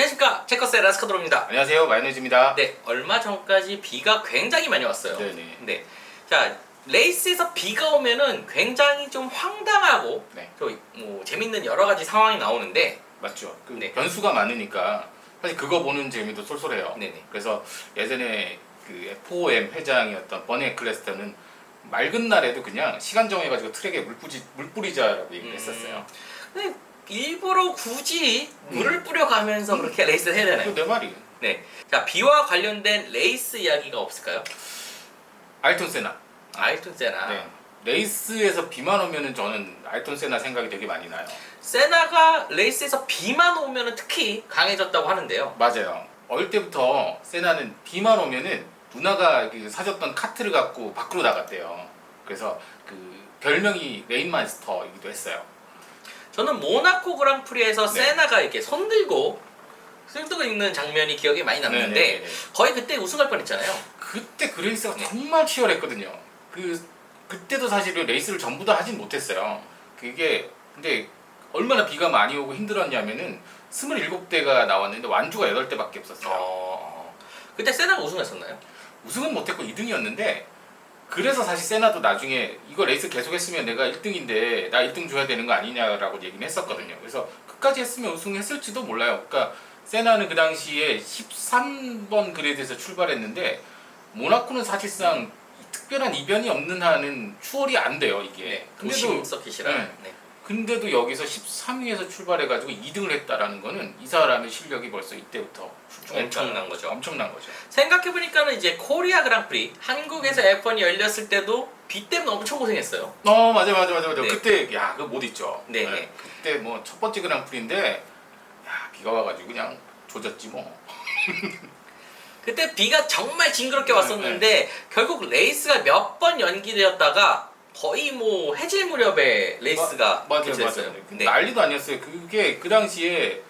안녕하십니까, 체커스의 라스카드로입니다. 안녕하세요, 마요네즈입니다. 네, 얼마 전까지 비가 굉장히 많이 왔어요. 네네. 네, 자, 레이스에서 비가 오면은 굉장히 좀 황당하고 네. 뭐 재밌는 여러 가지 상황이 나오는데, 맞죠. 네. 변수가 많으니까 사실 그거 보는 재미도 쏠쏠해요. 네네. 그래서 예전에 그 FOM 회장이었던 버니 에클레스터는 맑은 날에도 그냥 시간 정해가지고 트랙에 물 뿌리자라고 얘기를 했었어요. 근데 일부러 굳이 물을 뿌려가면서 그렇게 레이스를 해야 되나요? 내 말이. 네, 자, 비와 관련된 레이스 이야기가 없을까요? 아이톤 세나. 아이톤 세나. 네. 레이스에서 비만 오면은 저는 아이톤 세나 생각이 되게 많이 나요. 세나가 레이스에서 비만 오면은 특히 강해졌다고 하는데요. 맞아요. 어릴 때부터 세나는 비만 오면은 누나가 그 사줬던 카트를 갖고 밖으로 나갔대요. 그래서 그 별명이 레인마스터이기도 했어요. 저는 모나코 그랑프리에서 네. 세나가 이렇게 손들고 쓸고 있는 장면이 기억에 많이 남는데, 네네네. 거의 그때 우승할 뻔했잖아요. 그때 그 레이스가 정말 치열했거든요. 그때도 사실은 레이스를 전부 다 하진 못했어요. 그게 근데 얼마나 비가 많이 오고 힘들었냐면은 27대가 나왔는데 완주가 8대밖에 없었어요. 그때 세나가 우승했었나요? 우승은 못했고 2등이었는데, 그래서 사실 세나도 나중에 이거 레이스 계속했으면 내가 1등인데 나 1등 줘야 되는 거 아니냐라고 얘기는 했었거든요. 그래서 끝까지 했으면 우승했을지도 몰라요. 그러니까 세나는 그 당시에 13번 그레드에서 출발했는데, 모나코는 사실상 특별한 이변이 없는 한은 추월이 안 돼요, 이게. 네, 도심 서킷이라. 네. 네. 근데도 여기서 13위에서 출발해가지고 2등을 했다라는 거는 이 사람의 실력이 벌써 이때부터 엄청난 거죠. 엄청난 거죠. 생각해보니까는 이제 코리아 그랑프리, 한국에서 F1이 열렸을 때도 비 때문에 엄청 고생했어요. 맞아. 네. 그때 야 그거 못 잊죠. 네. 그때 뭐 첫 번째 그랑프리인데 야 비가 와가지고 그냥 조졌지 뭐. 그때 비가 정말 징그럽게 네, 왔었는데 결국 레이스가 몇 번 연기되었다가 거의 뭐 해질 무렵에 레이스가 맞아요. 개최됐어요. 네. 난리도 아니었어요. 그게 그 당시에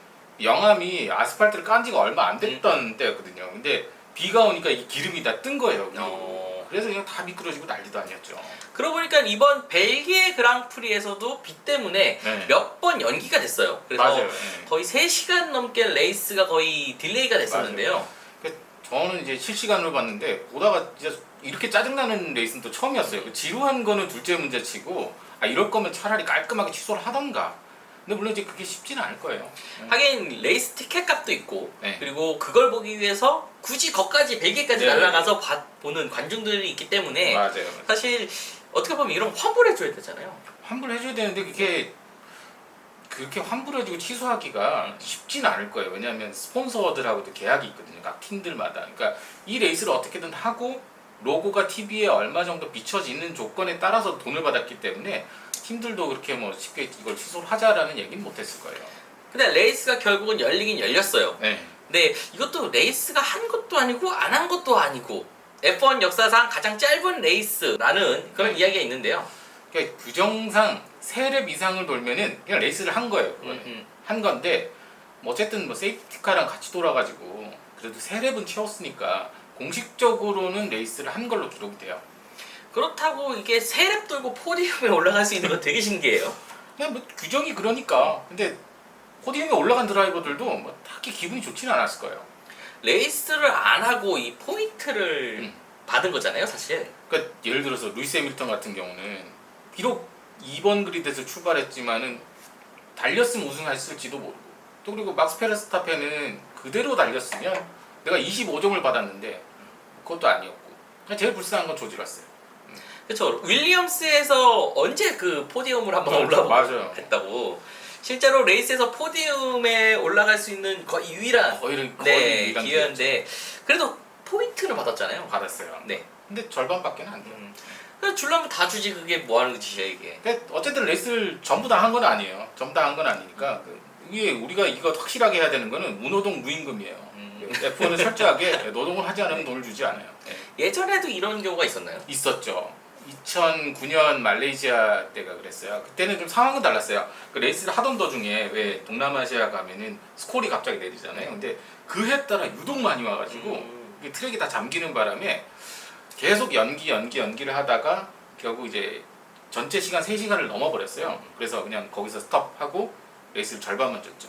영암이 아스팔트를 깐 지가 얼마 안 됐던 때였거든요. 근데 비가 오니까 이 기름이 다 뜬 거예요. 여기. 그래서 그냥 다 미끄러지고 난리도 아니었죠. 그러고 보니까 이번 벨기에 그랑프리에서도 비 때문에 네. 몇 번 연기가 됐어요. 그래서 맞아요. 거의 3시간 넘게 레이스가 거의 딜레이가 됐었는데요. 저는 이제 실시간으로 봤는데 보다가 진짜 이렇게 짜증나는 레이스는 또 처음이었어요. 그 지루한 거는 둘째 문제치고 이럴 거면 차라리 깔끔하게 취소를 하던가. 근데 물론 이제 그게 쉽지는 않을 거예요. 하긴 레이스 티켓 값도 있고, 네. 그리고 그걸 보기 위해서 굳이 거기까지 벨기에까지 네. 날아가서 보는 관중들이 있기 때문에 맞아요. 사실 어떻게 보면 이런 거 환불해줘야 되잖아요. 환불해줘야 되는데 그게 그렇게 환불해주고 취소하기가 쉽지는 않을 거예요. 왜냐하면 스폰서들하고도 계약이 있거든요. 각 팀들마다. 그러니까 이 레이스를 어떻게든 하고 로고가 TV에 얼마 정도 비춰지는 조건에 따라서 돈을 받았기 때문에 팀들도 그렇게 뭐 쉽게 이걸 취소를 하자라는 얘기는 못했을 거예요. 근데 레이스가 결국은 열리긴 열렸어요. 네. 근데 이것도 레이스가 한 것도 아니고 안 한 것도 아니고 F1 역사상 가장 짧은 레이스라는 그런 이야기가 있는데요. 그러니까 규정상 3랩 이상을 돌면은 그냥 레이스를 한 거예요. 그거는. 한 건데 뭐 어쨌든 뭐 세이프티카랑 같이 돌아가지고 그래도 3랩은 채웠으니까 공식적으로는 레이스를 한 걸로 기록이 돼요. 그렇다고 이게 3랩 돌고 포디움에 올라갈 수 있는 건 되게 신기해요. 그냥 뭐 규정이 그러니까. 근데 포디움에 올라간 드라이버들도 뭐 딱히 기분이 좋지는 않았을 거예요. 레이스를 안 하고 이 포인트를 받은 거잖아요, 사실. 그러니까 예를 들어서 루이스 해밀턴 같은 경우는 비록 2번 그리드에서 출발했지만은 달렸으면 우승했을지도 모르고, 또 그리고 막스 페르스타펜은 그대로 달렸으면 내가 25점을 받았는데 그것도 아니었고, 그냥 제일 불쌍한 건 조지 러셀. 그렇죠. 윌리엄스에서 언제 그 포디움을 한번 올라오고 맞아요. 했다고. 실제로 레이스에서 포디움에 올라갈 수 있는 거의 유일한 거의 기회였는데 그래도 포인트를 받았잖아요. 받았어요. 네. 근데 절반밖에 안 돼요. 그래서 줄라면 다 주지, 그게 뭐 하는 짓이야 이게. 그러니까 어쨌든 레이스를 전부 다 한 건 아니에요. 전부 다 한 건 아니니까 이게 우리가 이거 확실하게 해야 되는 거는 무노동 무임금이에요. F1은 철저하게 노동을 하지 않으면 돈을 주지 않아요. 네. 예전에도 이런 경우가 있었나요? 있었죠. 2009년 말레이시아 때가 그랬어요. 그때는 좀 상황은 달랐어요. 그 레이스를 하던 도중에 왜 동남아시아 가면은 스콜이 갑자기 내리잖아요. 근데 그 해 따라 유독 많이 와가지고 이게 트랙이 다 잠기는 바람에 계속 연기를 하다가 결국 이제 전체 시간 3시간을 넘어버렸어요. 그래서 그냥 거기서 스톱하고 레이스를 절반만 줬죠.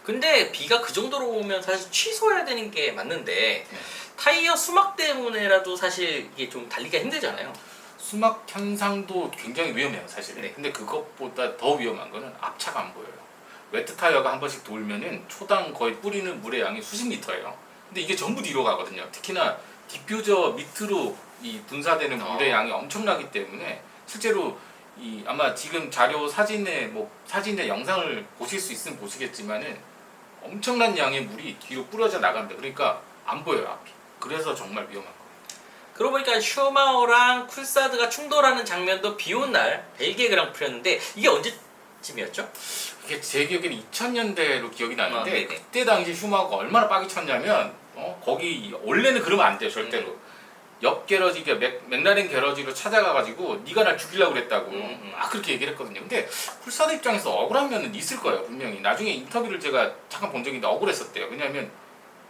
근데 비가 그 정도로 오면 사실 취소해야 되는 게 맞는데 네. 타이어 수막 때문에라도 사실 이게 좀 달리기가 힘들잖아요. 수막 현상도 굉장히 위험해요 사실. 네. 근데 그것보다 더 위험한 거는 앞차가 안 보여요. 웨트 타이어가 한 번씩 돌면은 초당 거의 뿌리는 물의 양이 수십 리터예요. 근데 이게 전부 뒤로 가거든요. 특히나 디퓨저 밑으로 이 분사되는 물의 양이 엄청나기 때문에 실제로 이 아마 지금 자료 사진에 영상을 보실 수 있으면 보시겠지만은 엄청난 양의 물이 뒤로 뿌려져 나간다. 그러니까 안 보여요 앞이. 그래서 정말 위험한 거예요. 그러고 보니까 슈마우랑 쿨사드가 충돌하는 장면도 비 온 날 벨기에 그랑프리였는데 이게 언제쯤이었죠? 이게 제 기억에는 2000년대로 기억이 나는데 네네. 그때 당시 슈마우가 얼마나 빡이 쳤냐면 거기 원래는 그러면 안 돼요 절대로. 옆 게러지 맥라렌 게러지로 찾아가가지고 네가 날 죽이려고 그랬다고 막 그렇게 얘기를 했거든요. 근데 쿨사드 입장에서 억울한 면은 있을 거예요 분명히. 나중에 인터뷰를 제가 잠깐 본 적이 있는데 억울했었대요. 왜냐하면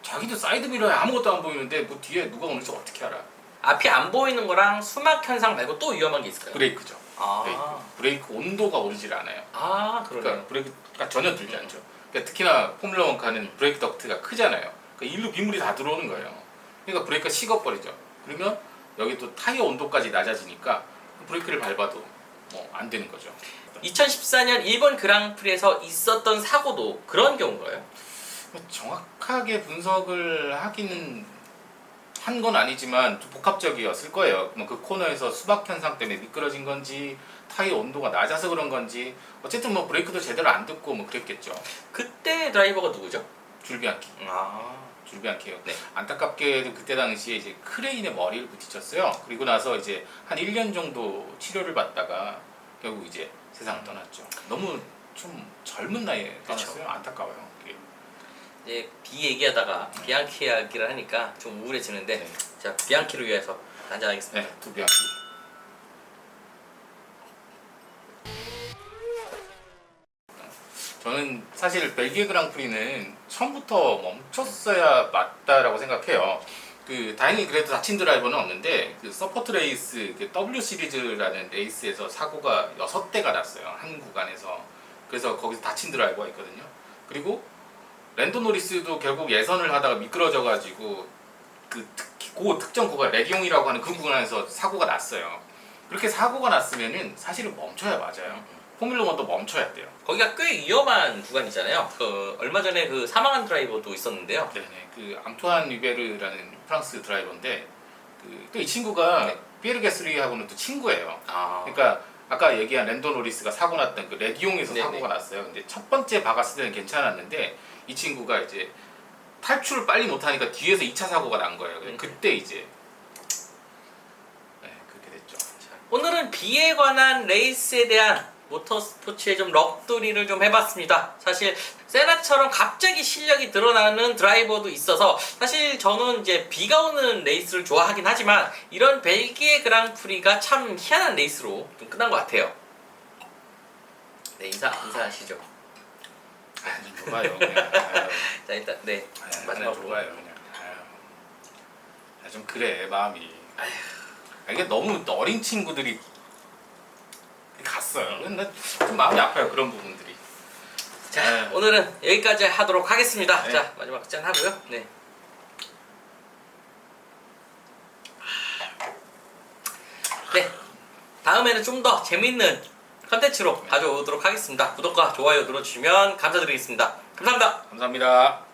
자기도 사이드 미러에 아무것도 안 보이는데 뭐 뒤에 누가 오는지 어떻게 알아. 앞이 안 보이는 거랑 수막 현상 말고 또 위험한 게 있을까요? 브레이크죠. 아, 브레이크 온도가 오르질 않아요. 그러네요. 그러니까 브레이크가 전혀 들지 않죠. 그러니까 특히나 포뮬러 1카는 브레이크 덕트가 크잖아요. 그러니까 일로 빗물이 다 들어오는 거예요. 그러니까 브레이크가 식어버리죠. 그러면 여기 또 타이어 온도까지 낮아지니까 브레이크를 밟아도 안 되는 거죠. 2014년 일본 그랑프리에서 있었던 사고도 그런 경우인가요? 정확하게 분석을 하기는 한 건 아니지만 좀 복합적이었을 거예요. 뭐 그 코너에서 수박 현상 때문에 미끄러진 건지 타이어 온도가 낮아서 그런 건지 어쨌든 뭐 브레이크도 제대로 안 듣고 뭐 그랬겠죠. 그때 드라이버가 누구죠? 줄비앙키. 아, 줄비앙키예요. 네. 안타깝게도 그때 당시에 이제 크레인의 머리를 부딪혔어요. 그리고 나서 이제 한 1년 정도 치료를 받다가 결국 이제 세상을 떠났죠. 너무 좀 젊은 나이에 떠났어요. 그쵸. 안타까워요. 그게. 이제 비 얘기하다가 비앙키 이야기를 하니까 좀 우울해지는데 네. 자 비앙키를 위해서 한잔하겠습니다. 네, 두비앙키. 저는 사실 벨기에 그랑프리는 처음부터 멈췄어야 맞다라고 생각해요. 다행히 그래도 다친 드라이버는 없는데 서포트 레이스 W 시리즈라는 레이스에서 사고가 6대가 났어요. 한 구간에서. 그래서 거기서 다친 드라이버가 있거든요. 그리고 랜도 노리스도 결국 예선을 하다가 미끄러져 가지고 특히 그 특정 구간 레기용이라고 하는 그 구간에서 사고가 났어요. 그렇게 사고가 났으면은 사실은 멈춰야 맞아요. 포뮬러 1도 멈춰야 돼요. 거기가 꽤 위험한 구간이잖아요. 얼마 전에 그 사망한 드라이버도 있었는데요. 네네. 앙투안 리베르라는 프랑스 드라이버인데 또 이 친구가 네. 피에르 게스리하고는 또 친구예요. 아, 그러니까 아까 얘기한 랜도 노리스가 사고 났던 그 레기용에서 네네. 사고가 났어요. 근데 첫 번째 박았을 때는 괜찮았는데 이 친구가 이제 탈출을 빨리 못하니까 뒤에서 2차 사고가 난 거예요. 그때 이제 그렇게 됐죠. 오늘은 비에 관한 레이스에 대한 모터스포츠의 좀 럭두리를 좀 해봤습니다. 사실 세나처럼 갑자기 실력이 드러나는 드라이버도 있어서 사실 저는 이제 비가 오는 레이스를 좋아하긴 하지만 이런 벨기에 그랑프리가 참 희한한 레이스로 좀 끝난 것 같아요. 네, 인사하시죠. 좀 좁아요. 그냥. 아유. 자 일단 네 그냥 마지막으로 좁아요. 그냥. 좀 그래 마음이. 이게 너무 어린 친구들이 갔어요. 근데 좀 마음이 아파요 그런 부분들이. 자 오늘은 여기까지 하도록 하겠습니다. 네. 자 마지막 짠 하고요. 네. 네 다음에는 좀 더 재밌는 컨텐츠로 가져오도록 하겠습니다. 구독과 좋아요 눌러주시면 감사드리겠습니다. 감사합니다. 감사합니다.